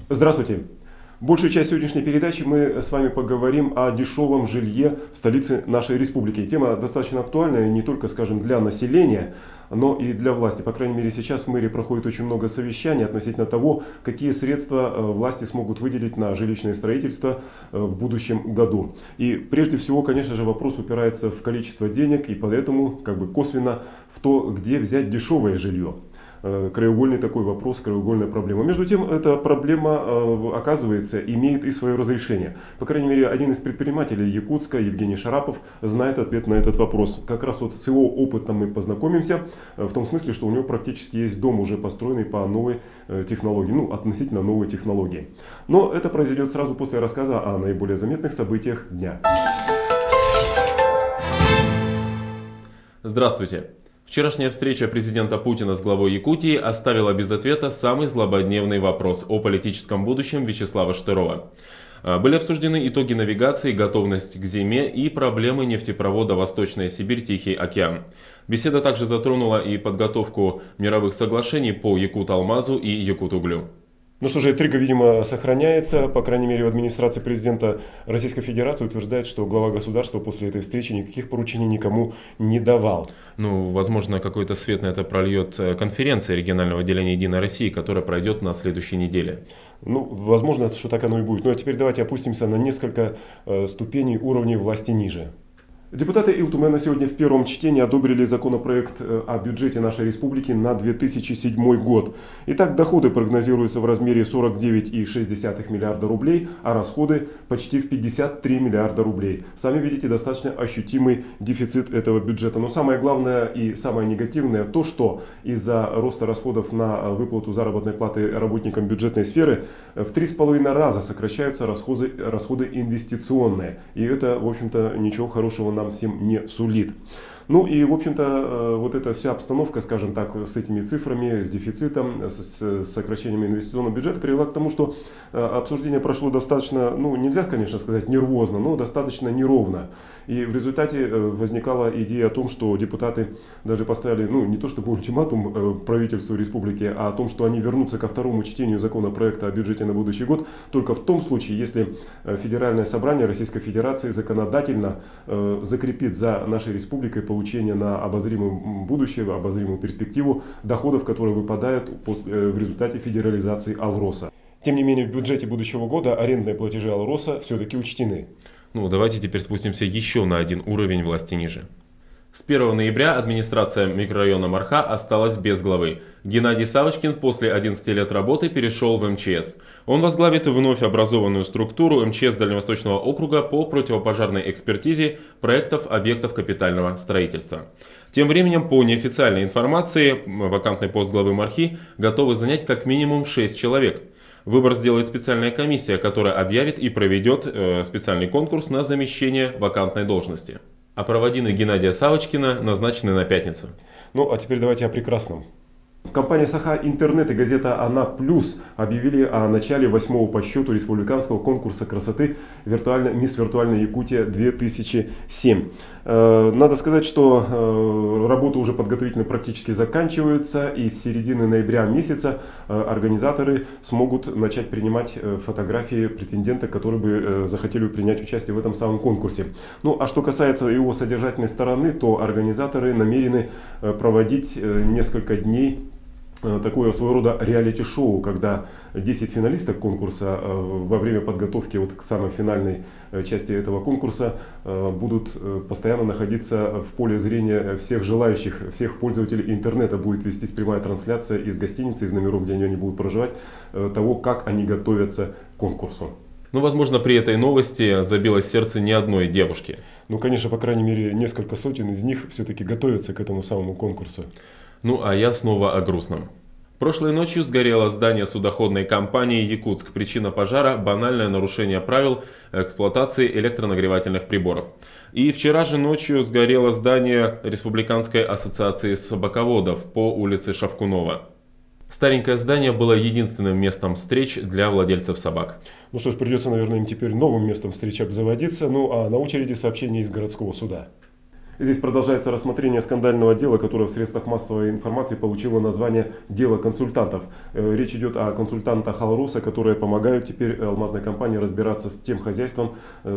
Здравствуйте! Большую часть сегодняшней передачи мы с вами поговорим о дешевом жилье в столице нашей республики. Тема достаточно актуальная не только, скажем, для населения, но и для власти. По крайней мере, сейчас в мэрии проходит очень много совещаний относительно того, какие средства власти смогут выделить на жилищное строительство в будущем году. И прежде всего, конечно же, вопрос упирается в количество денег и поэтому косвенно в то, где взять дешевое жилье. Краеугольный такой вопрос, краеугольная проблема. Между тем, эта проблема, оказывается, имеет и свое разрешение. По крайней мере, один из предпринимателей Якутска, Евгений Шарапов, знает ответ на этот вопрос. Как раз вот с его опытом мы познакомимся, в том смысле, что у него практически есть дом, уже построенный по новой технологии, относительно новой технологии. Но это произойдет сразу после рассказа о наиболее заметных событиях дня. Здравствуйте! Вчерашняя встреча президента Путина с главой Якутии оставила без ответа самый злободневный вопрос о политическом будущем Вячеслава Штырова. Были обсуждены итоги навигации, готовность к зиме и проблемы нефтепровода Восточная Сибирь-Тихий океан. Беседа также затронула и подготовку мировых соглашений по Якут-Алмазу и Якут-Углю. Ну что же, интрига, видимо, сохраняется. По крайней мере, в администрации президента Российской Федерации утверждает, что глава государства после этой встречи никаких поручений никому не давал. Возможно, какой-то свет на это прольет конференция регионального отделения «Единой России», которая пройдет на следующей неделе. Возможно, что так оно и будет. А теперь давайте опустимся на несколько ступеней уровней власти ниже. Депутаты Илтумена сегодня в первом чтении одобрили законопроект о бюджете нашей республики на 2007 год. Итак, доходы прогнозируются в размере 49,6 миллиарда рублей, а расходы почти в 53 миллиарда рублей. Сами видите, достаточно ощутимый дефицит этого бюджета. Но самое главное и самое негативное то, что из-за роста расходов на выплату заработной платы работникам бюджетной сферы в 3,5 раза сокращаются расходы инвестиционные. И это, в общем-то, ничего хорошего нам всем не сулит. В общем-то, вот эта вся обстановка, скажем так, с этими цифрами, с дефицитом, с сокращением инвестиционного бюджета привела к тому, что обсуждение прошло достаточно, нельзя, конечно, сказать нервозно, но достаточно неровно. И в результате возникала идея о том, что депутаты даже поставили, не то чтобы ультиматум правительству республики, а о том, что они вернутся ко второму чтению законопроекта о бюджете на будущий год только в том случае, если Федеральное собрание Российской Федерации законодательно закрепит за нашей республикой получение на обозримое будущее, обозримую перспективу доходов, которые выпадают в результате федерализации Алроса. Тем не менее, в бюджете будущего года арендные платежи Алроса все-таки учтены. Давайте теперь спустимся еще на один уровень власти ниже. С 1 ноября администрация микрорайона Марха осталась без главы. Геннадий Савочкин после 11 лет работы перешел в МЧС. Он возглавит вновь образованную структуру МЧС Дальневосточного округа по противопожарной экспертизе проектов объектов капитального строительства. Тем временем, по неофициальной информации, вакантный пост главы Мархи готовы занять как минимум 6 человек. Выбор сделает специальная комиссия, которая объявит и проведет специальный конкурс на замещение вакантной должности. А проводины Геннадия Савочкина назначены на пятницу. А теперь давайте о прекрасном. Компания Саха Интернет и газета Она Плюс объявили о начале 8-го по счету республиканского конкурса красоты «Мисс Виртуальная Якутия 2007». Надо сказать, что работы уже подготовительно практически заканчиваются, и с середины ноября месяца организаторы смогут начать принимать фотографии претендентов, которые бы захотели принять участие в этом самом конкурсе. А что касается его содержательной стороны, то организаторы намерены проводить несколько дней такое своего рода реалити-шоу, когда 10 финалисток конкурса во время подготовки к самой финальной части этого конкурса будут постоянно находиться в поле зрения всех желающих, всех пользователей интернета. Будет вестись прямая трансляция из гостиницы, из номеров, где они будут проживать, того, как они готовятся к конкурсу. Возможно, при этой новости забилось сердце не одной девушки. Конечно, по крайней мере, несколько сотен из них все-таки готовятся к этому самому конкурсу. А я снова о грустном. Прошлой ночью сгорело здание судоходной компании «Якутск». Причина пожара – банальное нарушение правил эксплуатации электронагревательных приборов. И вчера же ночью сгорело здание Республиканской ассоциации собаководов по улице Шавкунова. Старенькое здание было единственным местом встреч для владельцев собак. Что ж, придется, наверное, им теперь новым местом встреч обзаводиться. А на очереди сообщение из городского суда. Здесь продолжается рассмотрение скандального дела, которое в средствах массовой информации получило название «Дело консультантов». Речь идет о консультантах Алроса, которые помогают теперь алмазной компании разбираться с тем хозяйством,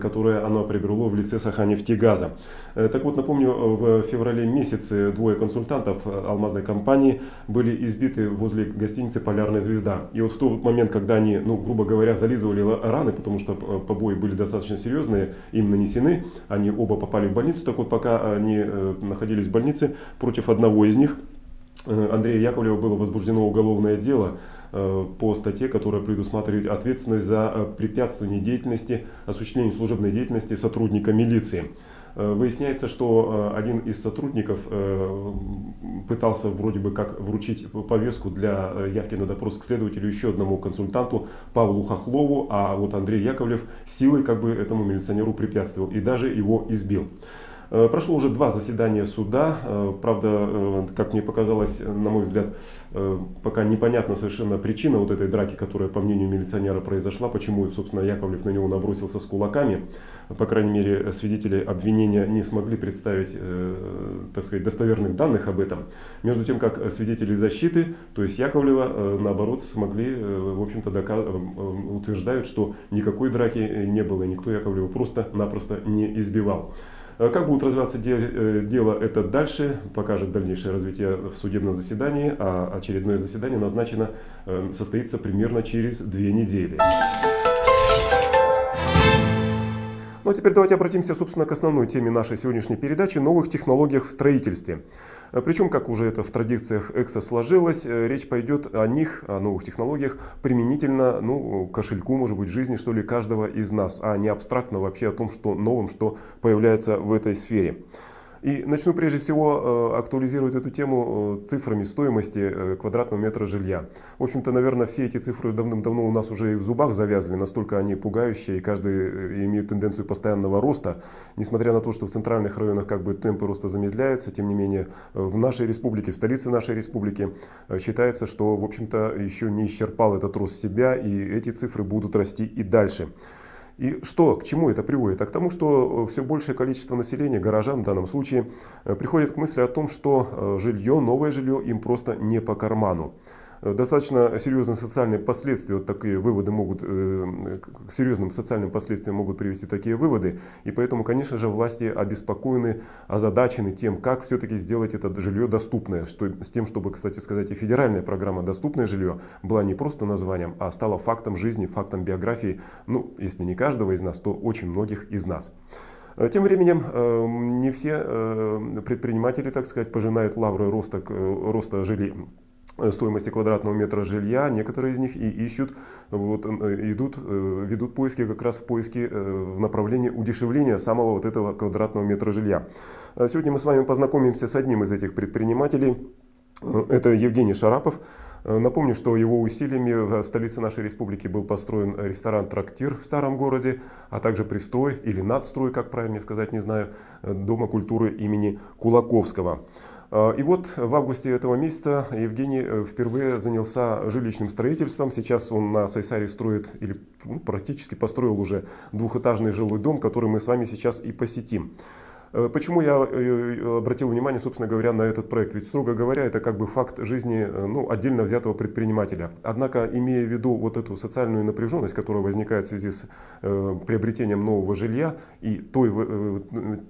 которое оно приобрело в лице Саханефтегаза. Так вот, напомню, в феврале месяце двое консультантов алмазной компании были избиты возле гостиницы «Полярная звезда». И вот в тот момент, когда они, грубо говоря, зализывали раны, потому что побои были достаточно серьезные, им нанесены, они оба попали в больницу. Так вот, пока они находились в больнице, против одного из них, Андрея Яковлева, было возбуждено уголовное дело по статье, которая предусматривает ответственность за препятствование деятельности, осуществлению служебной деятельности сотрудника милиции. Выясняется, что один из сотрудников пытался вроде бы как вручить повестку для явки на допрос к следователю еще одному консультанту Павлу Хохлову, а вот Андрей Яковлев силой этому милиционеру препятствовал и даже его избил. Прошло уже 2 заседания суда. Правда, как мне показалось, на мой взгляд, пока непонятна совершенно причина вот этой драки, которая, по мнению милиционера, произошла. Почему, собственно, Яковлев на него набросился с кулаками. По крайней мере, свидетели обвинения не смогли представить, так сказать, достоверных данных об этом. Между тем, как свидетели защиты, то есть Яковлева, наоборот, смогли, в общем-то, утверждают, что никакой драки не было, и никто Яковлева просто-напросто не избивал. Как будет развиваться дело это дальше, покажет дальнейшее развитие в судебном заседании, а очередное заседание назначено, состоится примерно через 2 недели. Ну а теперь давайте обратимся, собственно, к основной теме нашей сегодняшней передачи – новых технологиях в строительстве. Причем, как уже это в традициях Экса сложилось, речь пойдет о них, о новых технологиях, применительно к кошельку, может быть, жизни, что ли, каждого из нас, а не абстрактно вообще о том, что новым, что появляется в этой сфере. И начну прежде всего актуализировать эту тему цифрами стоимости квадратного метра жилья. В общем-то, наверное, все эти цифры давным-давно у нас уже и в зубах завязли, настолько они пугающие, и каждый имеет тенденцию постоянного роста. Несмотря на то, что в центральных районах темпы роста замедляются, тем не менее в нашей республике, в столице нашей республики считается, что, в общем-то, еще не исчерпал этот рост себя, и эти цифры будут расти и дальше. И к чему это приводит? А к тому, что все большее количество населения, горожан в данном случае, приходит к мысли о том, что новое жилье им просто не по карману. Достаточно серьезные социальные последствия, такие выводы к серьезным социальным последствиям могут привести такие выводы. И поэтому, конечно же, власти обеспокоены, озадачены тем, как все-таки сделать это жилье доступное. С тем, чтобы, кстати сказать, и федеральная программа «Доступное жилье» была не просто названием, а стала фактом жизни, фактом биографии, если не каждого из нас, то очень многих из нас. Тем временем не все предприниматели, так сказать, пожинают лавры роста стоимости квадратного метра жилья. Некоторые из них и ведут поиски как раз в направлении удешевления самого этого квадратного метра жилья. Сегодня мы с вами познакомимся с одним из этих предпринимателей. Это Евгений Шарапов. Напомню, что его усилиями в столице нашей республики был построен ресторан-трактир в старом городе, а также пристрой или надстрой, как правильно сказать, не знаю, Дома культуры имени Кулаковского. И вот в августе этого месяца Евгений впервые занялся жилищным строительством. Сейчас он на Сайсаре строит, или практически построил уже двухэтажный жилой дом, который мы с вами сейчас и посетим. Почему я обратил внимание, собственно говоря, на этот проект? Ведь, строго говоря, это факт жизни отдельно взятого предпринимателя. Однако, имея в виду вот эту социальную напряженность, которая возникает в связи с приобретением нового жилья и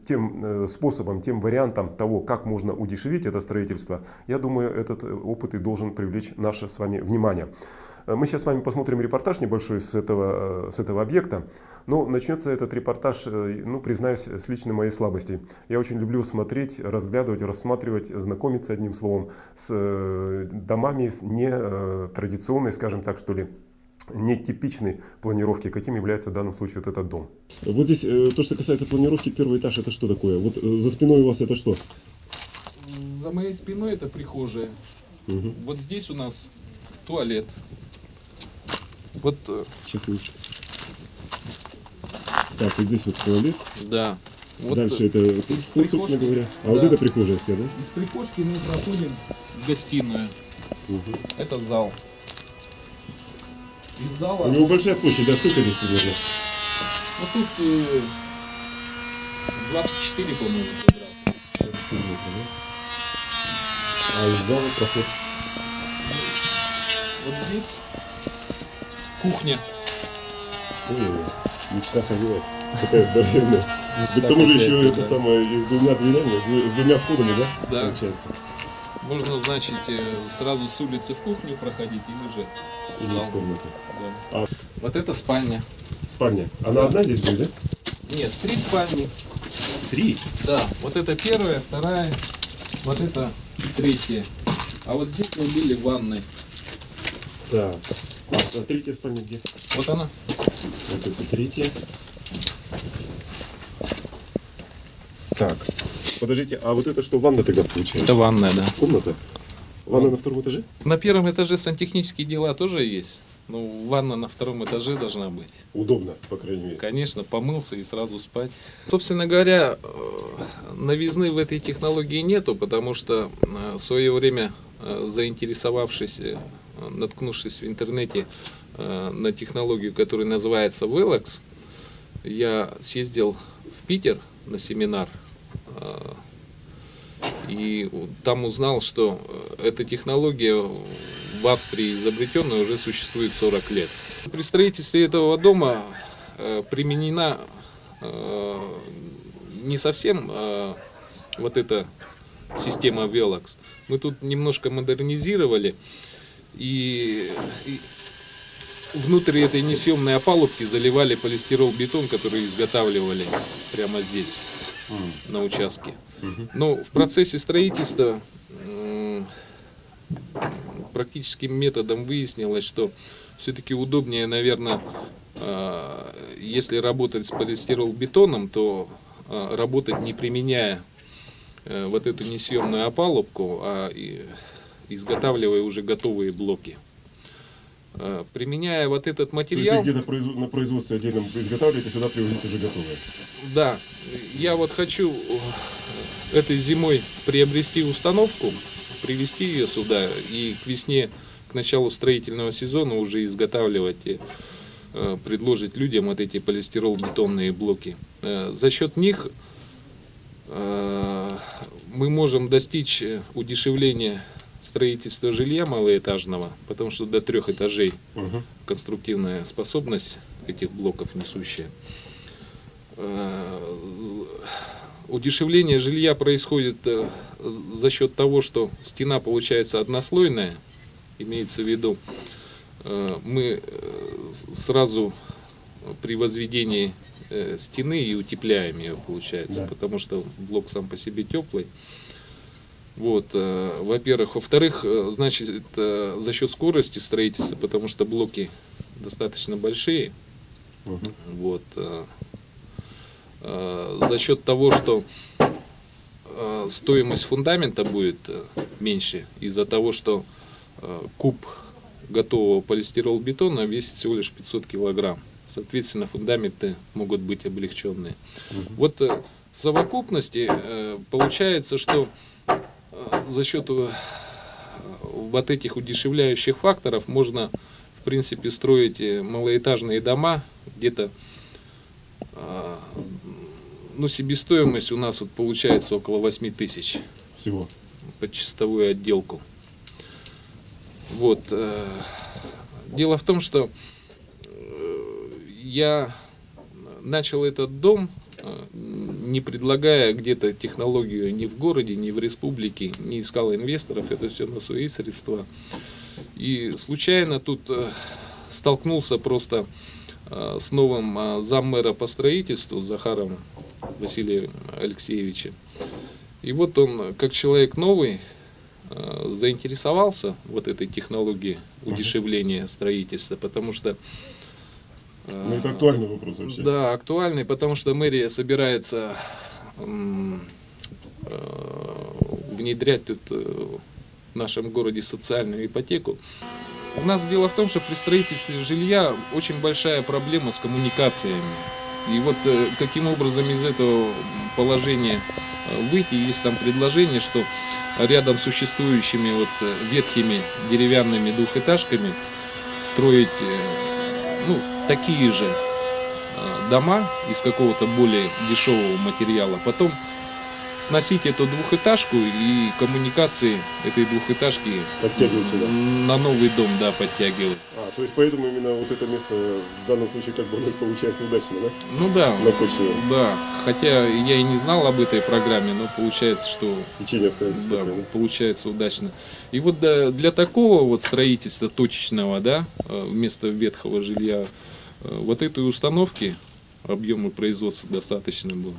тем способом, тем вариантом того, как можно удешевить это строительство, я думаю, этот опыт и должен привлечь наше с вами внимание. Мы сейчас с вами посмотрим репортаж небольшой с этого объекта. Но начнется этот репортаж, признаюсь, с личной моей слабости. Я очень люблю смотреть, разглядывать, рассматривать, знакомиться, одним словом, с домами не традиционной, скажем так, что ли, нетипичной планировки, каким является в данном случае вот этот дом. Вот здесь, то, что касается планировки, первый этаж, это что такое? Вот за спиной у вас это что? За моей спиной это прихожая. Угу. Вот здесь у нас туалет. Вот. Сейчас лучше. Так, вот здесь вот туалет. Да. Вот дальше это вход, собственно говоря. А да. Вот это прихожая вся, да? Из прихожки мы проходим в гостиную. Угу. Это зал. Из зала... У него большая площадь, да? Сколько здесь примерно? Вот тут 24, по-моему, квадрата. А из зала проход. Вот здесь кухня. Мечта хозяев. Такая здоровенная. К тому же еще это самое и с двумя дверями, с двумя входами, да? Да. Получается. Можно, значит, сразу с улицы в кухню проходить или же И здесь комната. Да. А Вот это спальня. спальня. Она одна здесь будет, да? Нет, 3 спальни. 3. Да, вот это первая, вторая, вот это третья. А вот здесь мы были в ванной. Так. А третья спальня где? Вот она. Вот это третья. Так. Подождите, а вот это что, ванна тогда получается? Это ванная, да. Комната? Ванна на втором этаже? На первом этаже сантехнические дела тоже есть. Ну, ванна на втором этаже должна быть. Удобно, по крайней мере. Конечно, помылся и сразу спать. Собственно говоря, новизны в этой технологии нету, потому что в свое время, заинтересовавшись, наткнувшись в интернете на технологию, которая называется Velox, я съездил в Питер на семинар и там узнал, что эта технология в Австрии изобретенная уже существует 40 лет. При строительстве этого дома применена не совсем вот эта система Velox. Мы тут немножко модернизировали, и внутрь этой несъемной опалубки заливали полистирол-бетон, который изготавливали прямо здесь, на участке. Но в процессе строительства практическим методом выяснилось, что все-таки удобнее, наверное, если работать с полистирол-бетоном, то работать не применяя вот эту несъемную опалубку, а изготавливая уже готовые блоки. Применяя вот этот материал... То есть где-то на производстве отдельном изготавливаете, сюда привозите уже готовые? Да. Я вот хочу этой зимой приобрести установку, привезти ее сюда и к весне, к началу строительного сезона уже изготавливать и предложить людям вот эти полистирол-бетонные блоки. За счет них мы можем достичь удешевления строительства жилья малоэтажного, потому что до 3 этажей конструктивная способность этих блоков несущая. Удешевление жилья происходит за счет того, что стена получается однослойная, имеется в виду, мы сразу при возведении стены и утепляем ее, получается, да. Потому что блок сам по себе теплый. Вот, во-первых. Во-вторых, значит, за счет скорости строительства, потому что блоки достаточно большие. Вот, за счет того, что стоимость фундамента будет меньше, из-за того, что куб готового полистирол-бетона весит всего лишь 500 килограмм. Соответственно, фундаменты могут быть облегченные. Вот в совокупности получается, что за счет вот этих удешевляющих факторов можно, в принципе, строить малоэтажные дома где-то, ну, себестоимость у нас вот получается около 8 тысяч всего под чистовую отделку. Вот. Дело в том, что я начал этот дом, не предлагая где-то технологию ни в городе, ни в республике, не искал инвесторов, это все на свои средства. И случайно тут столкнулся просто с новым заммэра по строительству, с Захаром Василием Алексеевичем. И вот он, как человек новый, заинтересовался вот этой технологией удешевления строительства, потому что... Ну, это актуальный вопрос вообще. Да, актуальный, потому что мэрия собирается внедрять тут в нашем городе социальную ипотеку. У нас дело в том, что при строительстве жилья очень большая проблема с коммуникациями. И вот каким образом из этого положения выйти, есть там предложение, что рядом с существующими вот ветхими деревянными двухэтажками строить, ну, такие же дома из какого-то более дешевого материала, потом сносить эту двухэтажку и коммуникации этой двухэтажки Подтягивать сюда. на новый дом, да, подтягивать. То есть поэтому именно вот это место в данном случае как бы получается удачно, да? Ну да, На почве. да. Хотя я и не знал об этой программе, но получается, что Стечение обстоятельств. да, такое, да? получается удачно. И вот для такого вот строительства точечного, да, вместо ветхого жилья, вот этой установки объемы производства достаточно будут.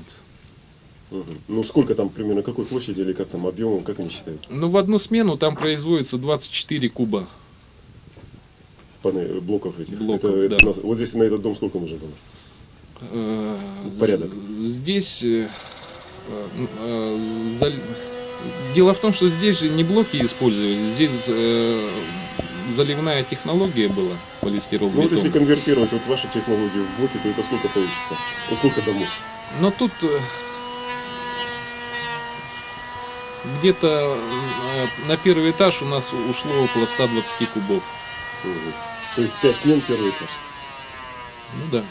Ну сколько там примерно, какой площади или как там объемом, как они считают? Ну в одну смену там производится 24 куба. Блоков этих. Блоков, это да. вот здесь на этот дом сколько нужно было? Порядок. Здесь дело в том, что здесь же не блоки использовались, здесь заливная технология была, полистирол Ну вот если бетон. конвертировать вот вашу технологию в блоки, то это сколько получится? Вот сколько домов? Но тут где-то на первый этаж у нас ушло около 120 кубов. То есть 5 смен первый этаж. Ну да.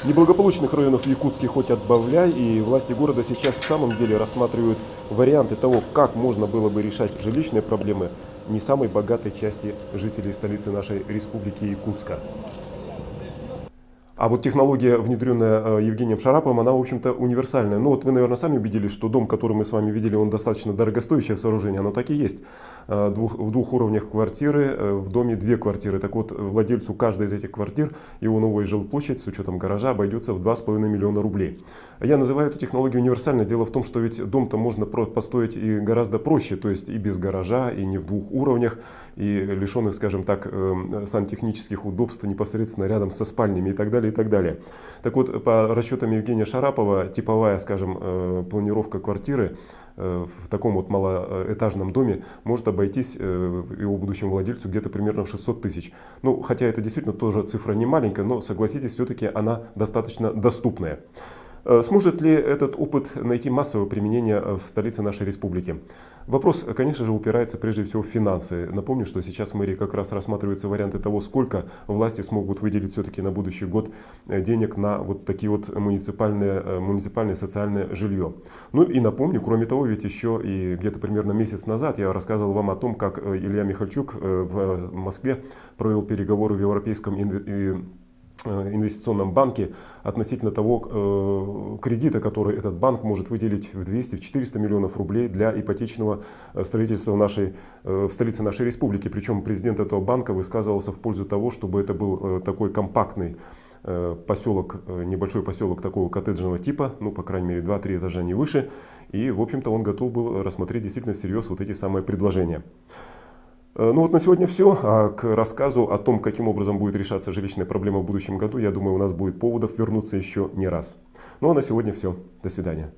Неблагополучных районов в Якутске хоть отбавляй, и власти города сейчас в самом деле рассматривают варианты того, как можно было бы решать жилищные проблемы не самой богатой части жителей столицы нашей республики Якутска. А вот технология, внедренная Евгением Шараповым, она, в общем-то, универсальная. Ну вот вы, наверное, сами убедились, что дом, который мы с вами видели, он достаточно дорогостоящее сооружение. Оно так и есть. В двух уровнях квартиры, в доме 2 квартиры. Так вот, владельцу каждой из этих квартир его новая жилплощадь с учетом гаража обойдется в 2,5 миллиона рублей. Я называю эту технологию универсальной. Дело в том, что ведь дом-то можно построить и гораздо проще. То есть и без гаража, и не в 2 уровнях, и лишенный, скажем так, сантехнических удобств непосредственно рядом со спальнями и так далее. И так далее. Так вот, по расчетам Евгения Шарапова, типовая, скажем, планировка квартиры в таком вот малоэтажном доме может обойтись его будущему владельцу где-то примерно в 600 тысяч. Ну, хотя это действительно тоже цифра не маленькая, но, согласитесь, все-таки она достаточно доступная. Сможет ли этот опыт найти массовое применение в столице нашей республики? Вопрос, конечно же, упирается прежде всего в финансы. Напомню, что сейчас в мэрии как раз рассматриваются варианты того, сколько власти смогут выделить все-таки на будущий год денег на вот такие вот муниципальное социальное жилье. Ну и напомню, кроме того, ведь еще и где-то примерно месяц назад я рассказывал вам о том, как Илья Михальчук в Москве провел переговоры в Европейском инвестиционном банке относительно того кредита, который этот банк может выделить в 200-400 миллионов рублей для ипотечного строительства в столице нашей республики. Причем президент этого банка высказывался в пользу того, чтобы это был такой компактный поселок, небольшой поселок такого коттеджного типа, ну, по крайней мере, 2-3 этажа не выше. И, в общем-то, он готов был рассмотреть действительно всерьез вот эти самые предложения. Ну вот на сегодня все. А к рассказу о том, каким образом будет решаться жилищная проблема в будущем году, я думаю, у нас будет поводов вернуться еще не раз. Ну а на сегодня все. До свидания.